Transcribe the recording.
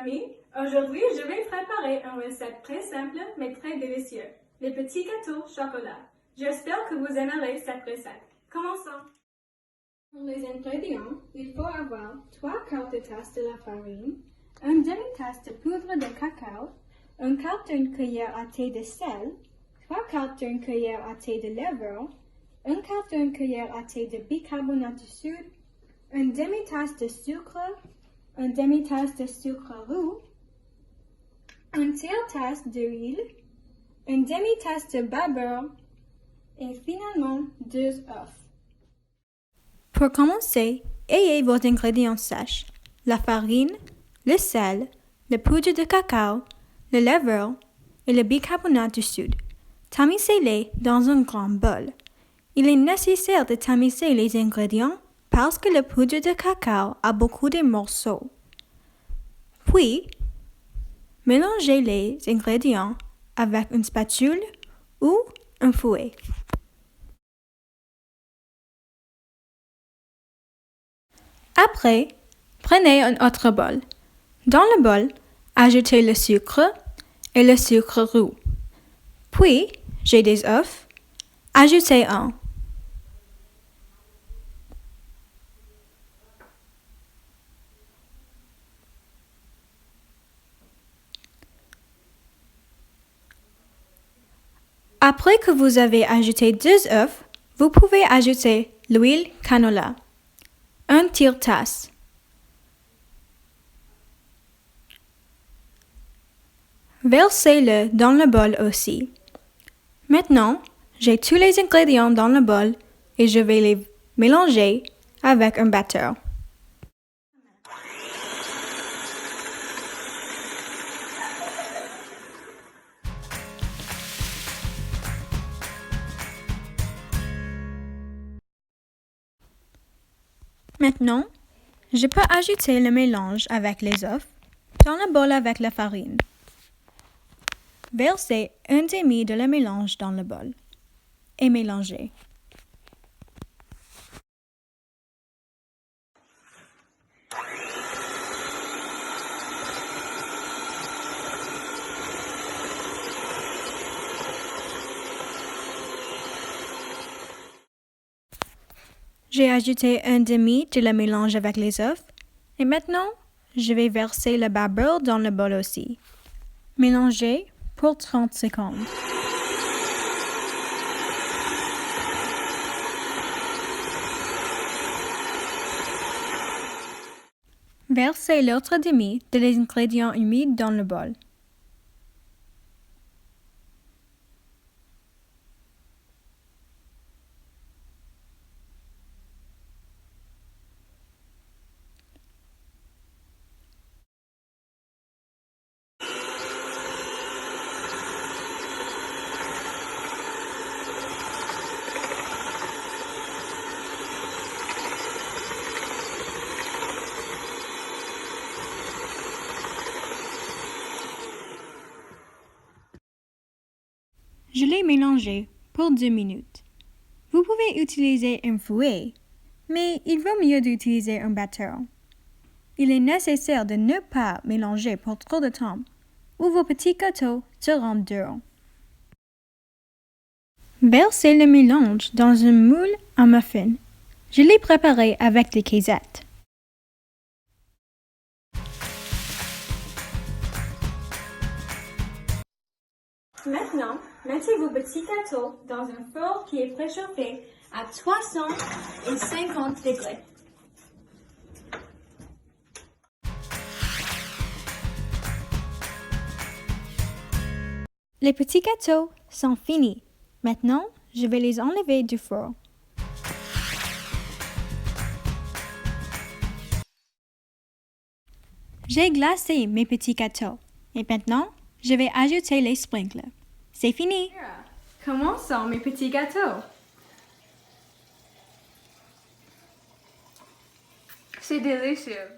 amis. Aujourd'hui, je vais préparer une recette très simple mais très délicieuse. Les petits gâteaux chocolat. J'espère que vous aimerez cette recette. Commençons. Pour les ingrédients, il faut avoir 3 quarts de tasse de la farine, une demi-tasse de poudre de cacao, un quart d'une cuillère à thé de sel, 3 quarts d'une cuillère à thé de levure, un quart d'une cuillère à thé de bicarbonate de soude, une demi-tasse de sucre, une demi-tasse de sucre roux, une tiers-tasse d'huile, une demi-tasse de beurre et finalement 2 œufs. Pour commencer, ayez vos ingrédients sèches, la farine, le sel, la poudre de cacao, le levure et le bicarbonate de soude. Tamisez-les dans un grand bol. Il est nécessaire de tamiser les ingrédients parce que la poudre de cacao a beaucoup de morceaux. Puis, mélangez les ingrédients avec une spatule ou un fouet. Après, prenez un autre bol. Dans le bol, ajoutez le sucre et le sucre roux. Puis, j'ai des œufs. Ajoutez un. Après que vous avez ajouté 2 œufs, vous pouvez ajouter l'huile canola, un tiers-tasse. Versez-le dans le bol aussi. Maintenant, j'ai tous les ingrédients dans le bol et je vais les mélanger avec un batteur. Maintenant, je peux ajouter le mélange avec les œufs dans le bol avec la farine. Versez un demi de le mélange dans le bol et mélangez. J'ai ajouté un demi de le mélange avec les œufs et maintenant, je vais verser le beurre dans le bol aussi. Mélangez pour 30 secondes. Versez l'autre demi de les ingrédients humides dans le bol. Je l'ai mélangé pour 2 minutes. Vous pouvez utiliser un fouet, mais il vaut mieux d'utiliser un batteur. Il est nécessaire de ne pas mélanger pour trop de temps, ou vos petits gâteaux seront durs. Versez le mélange dans un moule à muffin. Je l'ai préparé avec des caissettes. Maintenant, mettez vos petits gâteaux dans un four qui est préchauffé à 350 degrés. Les petits gâteaux sont finis. Maintenant, je vais les enlever du four. J'ai glacé mes petits gâteaux. Et maintenant, je vais ajouter les sprinkles. C'est fini! Comment sont mes petits gâteaux? C'est délicieux.